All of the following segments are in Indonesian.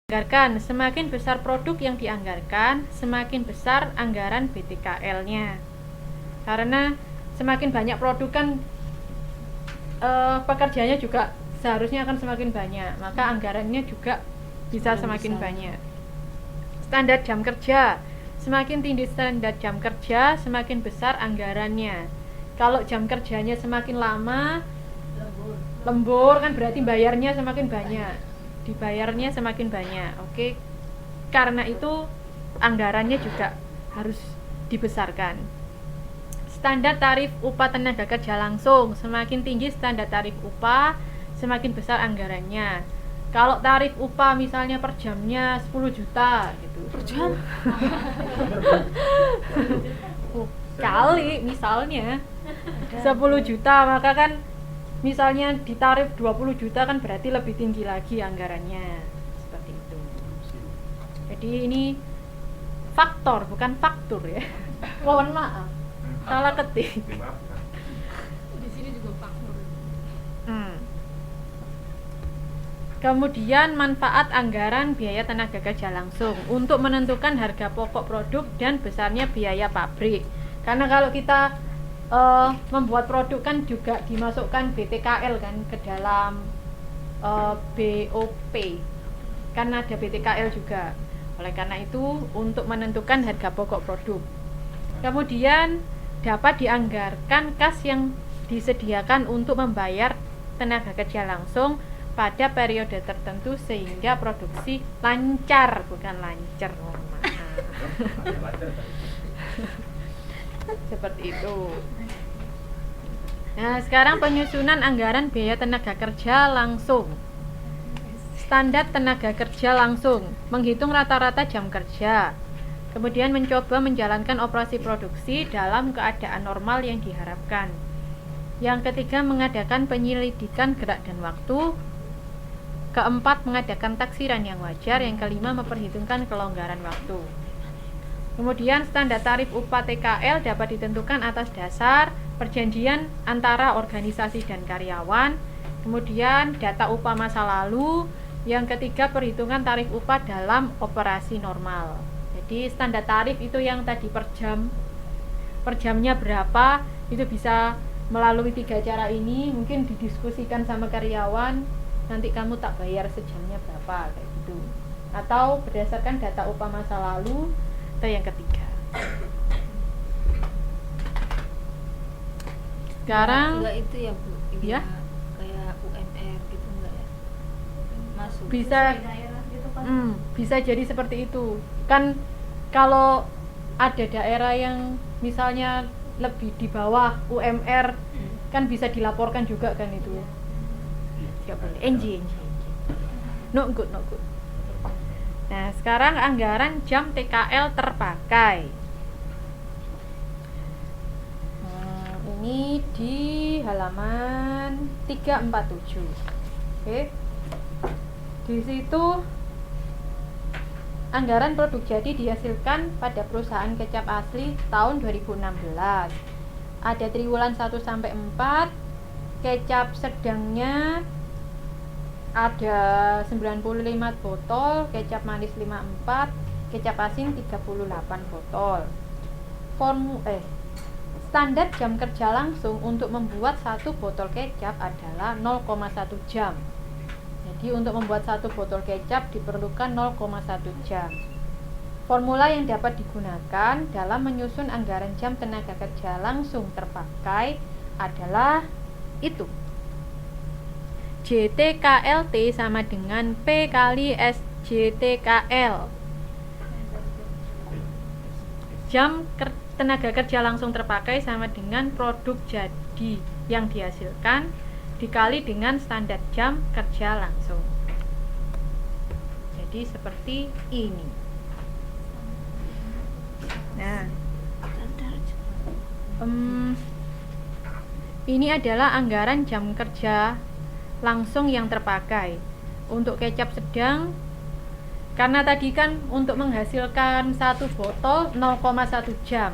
Anggarkan, semakin besar produk yang dianggarkan, semakin besar anggaran BTKL-nya. Karena semakin banyak produk kan pekerjaannya juga seharusnya akan semakin banyak, maka anggarannya juga bisa semakin banyak. Standar jam kerja, semakin tinggi standar jam kerja, semakin besar anggarannya. Kalau jam kerjanya semakin lama, lembur kan berarti bayarnya semakin banyak, dibayarnya semakin banyak. Oke, karena itu anggarannya juga harus dibesarkan. Standar tarif upah tenaga kerja langsung, semakin tinggi standar tarif upah, semakin besar anggarannya. Kalau tarif upah misalnya per jamnya 10 juta gitu. Per jam? Kali misalnya 10 juta, maka kan misalnya di tarif 20 juta kan berarti lebih tinggi lagi anggarannya. Seperti itu. Jadi ini faktor bukan faktur ya. Mohon maaf. Salah ketik. Di sini juga faktur. Kemudian manfaat anggaran biaya tenaga kerja langsung untuk menentukan harga pokok produk dan besarnya biaya pabrik. Karena kalau kita membuat produk kan juga dimasukkan BTKL kan ke dalam BOP. Kan ada BTKL juga. Oleh karena itu untuk menentukan harga pokok produk. Kemudian dapat dianggarkan kas yang disediakan untuk membayar tenaga kerja langsung pada periode tertentu sehingga produksi lancar, bukan lancar, mohon maaf. Seperti itu. Nah, sekarang penyusunan anggaran biaya tenaga kerja langsung. Standar tenaga kerja langsung, menghitung rata-rata jam kerja. Kemudian mencoba menjalankan operasi produksi dalam keadaan normal yang diharapkan. Yang ketiga, mengadakan penyelidikan gerak dan waktu. Keempat, mengadakan taksiran yang wajar. Yang kelima, memperhitungkan kelonggaran waktu. Kemudian standar tarif upah TKL dapat ditentukan atas dasar perjanjian antara organisasi dan karyawan. Kemudian data upah masa lalu. Yang ketiga, perhitungan tarif upah dalam operasi normal. Jadi standar tarif itu yang tadi per jam, per jamnya berapa, itu bisa melalui 3 cara ini. Mungkin didiskusikan sama karyawan, nanti kamu tak bayar sejamnya berapa, kayak gitu. Atau berdasarkan data upah masa lalu. Itu yang ketiga. Sekarang enggak itu ya Bu, ya? Kayak UMR gitu enggak ya? Masuk Bisa daerah gitu kan. Bisa jadi seperti itu. Kan kalau ada daerah yang misalnya lebih di bawah UMR kan bisa dilaporkan juga kan itu. Tidak boleh. NG. No good. Nah, sekarang anggaran jam TKL terpakai. Ini di halaman 347. Oke. Di situ anggaran produk jadi dihasilkan pada perusahaan kecap asli tahun 2016. Ada triwulan 1 sampai 4. Kecap sedangnya ada 95 botol, kecap manis 54, kecap asin 38 botol. Standar jam kerja langsung untuk membuat 1 botol kecap adalah 0,1 jam. Jadi untuk membuat 1 botol kecap diperlukan 0,1 jam. Formula yang dapat digunakan dalam menyusun anggaran jam tenaga kerja langsung terpakai adalah itu. JTKLT sama dengan P kali SJTKL. Jam tenaga kerja langsung terpakai sama dengan produk jadi yang dihasilkan dikali dengan standar jam kerja langsung. Jadi seperti ini. Nah, ini adalah anggaran jam kerja langsung yang terpakai. Untuk kecap sedang, karena tadi kan untuk menghasilkan 1 botol 0,1 jam,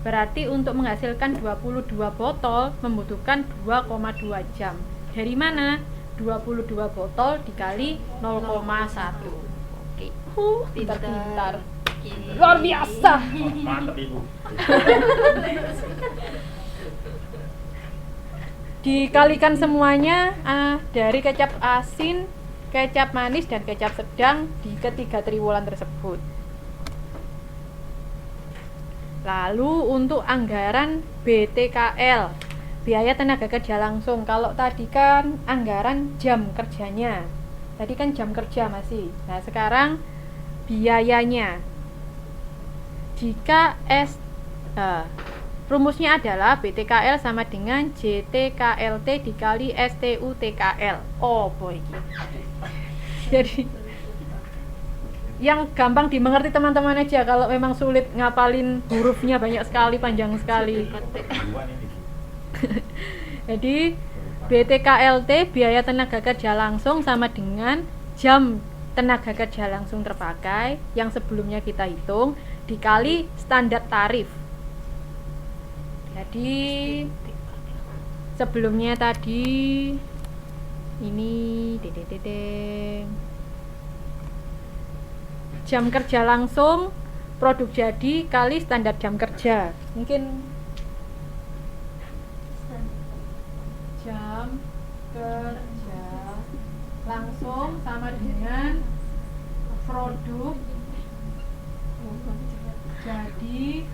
berarti untuk menghasilkan 22 botol membutuhkan 2,2 jam. Dari mana? 22 botol dikali 0,1. Oke. Pintar-pintar. Oke. Luar biasa. Mantap ibu. Dikalikan semuanya dari kecap asin, kecap manis, dan kecap sedang di ketiga triwulan tersebut. Lalu untuk anggaran BTKL, biaya tenaga kerja langsung. Kalau tadi kan anggaran jam kerjanya, tadi kan jam kerja masih. Nah sekarang biayanya. Jika rumusnya adalah BTKL sama dengan JTKLT dikali STUTKL. Oh boy. Jadi yang gampang dimengerti teman-teman aja. Kalau memang sulit ngapalin hurufnya banyak sekali, panjang sekali. Jadi BTKLT biaya tenaga kerja langsung sama dengan jam tenaga kerja langsung terpakai yang sebelumnya kita hitung dikali standar tarif. Jadi sebelumnya tadi ini jam kerja langsung produk jadi kali standar jam kerja. Mungkin jam kerja langsung sama dengan produk jadi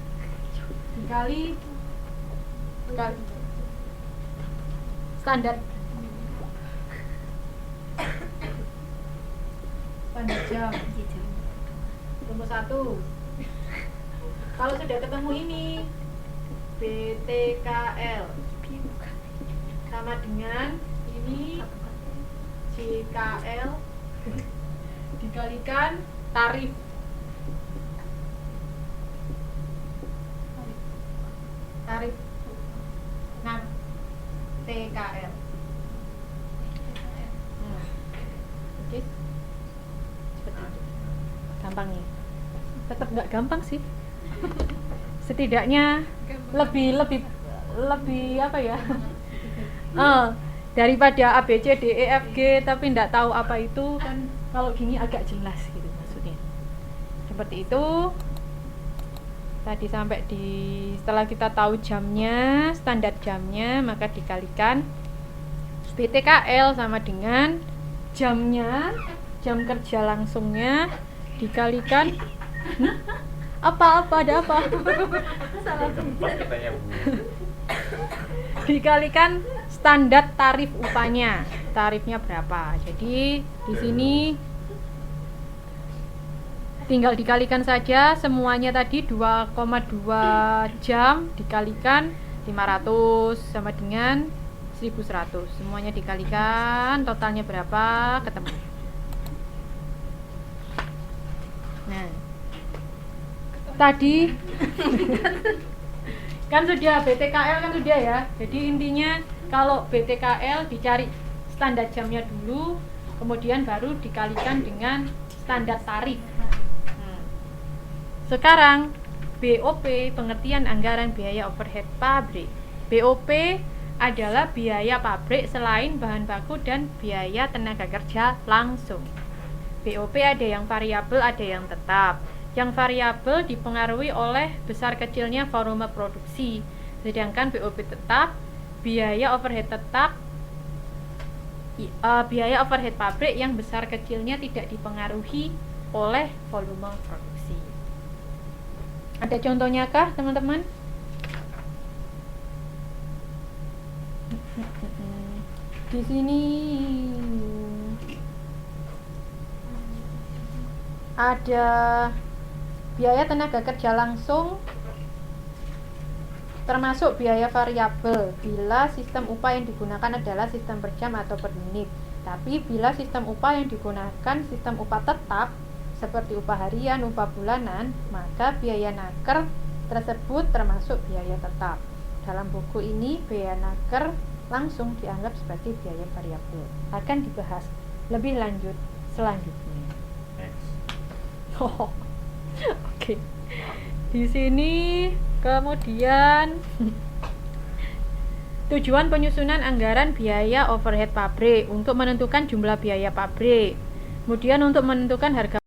dikali standar jam. Rumus 1. Kalau sudah ketemu ini BTKL sama dengan ini JKL dikalikan tarif. Nah, TKL. Oke. Seperti itu. Gampang nih. Tetap nggak gampang sih. Setidaknya lebih apa ya? Daripada A B C D E F G tapi nggak tahu apa itu kan, kalau gini agak jelas gitu maksudnya. Seperti itu. Tadi sampai setelah kita tahu jamnya, standar jamnya, maka dikalikan BTKL sama dengan jamnya, jam kerja langsungnya dikalikan ada apa? Dikalikan standar tarif upahnya. Tarifnya berapa? Jadi di sini tinggal dikalikan saja semuanya tadi 2,2 jam dikalikan 500 sama dengan 1100. Semuanya dikalikan totalnya berapa? Ketemu. Nah, tadi kan sudah BTKL kan sudah ya. Jadi intinya kalau BTKL dicari standar jamnya dulu, kemudian baru dikalikan dengan standar tarif. Sekarang BOP, pengertian anggaran biaya overhead pabrik. BOP adalah biaya pabrik selain bahan baku dan biaya tenaga kerja langsung. BOP ada yang variabel, ada yang tetap. Yang variabel dipengaruhi oleh besar kecilnya volume produksi, sedangkan BOP tetap, biaya overhead tetap, biaya overhead pabrik yang besar kecilnya tidak dipengaruhi oleh volume produksi. Ada contohnya kah teman-teman? Di sini ada biaya tenaga kerja langsung termasuk biaya variabel bila sistem upah yang digunakan adalah sistem per jam atau per menit. Tapi bila sistem upah yang digunakan sistem upah tetap seperti upah harian, upah bulanan, maka biaya naker tersebut termasuk biaya tetap. Dalam buku ini biaya naker langsung dianggap sebagai biaya variabel. Akan dibahas lebih lanjut selanjutnya. Oke. Di sini kemudian tujuan penyusunan anggaran biaya overhead pabrik untuk menentukan jumlah biaya pabrik. Kemudian untuk menentukan harga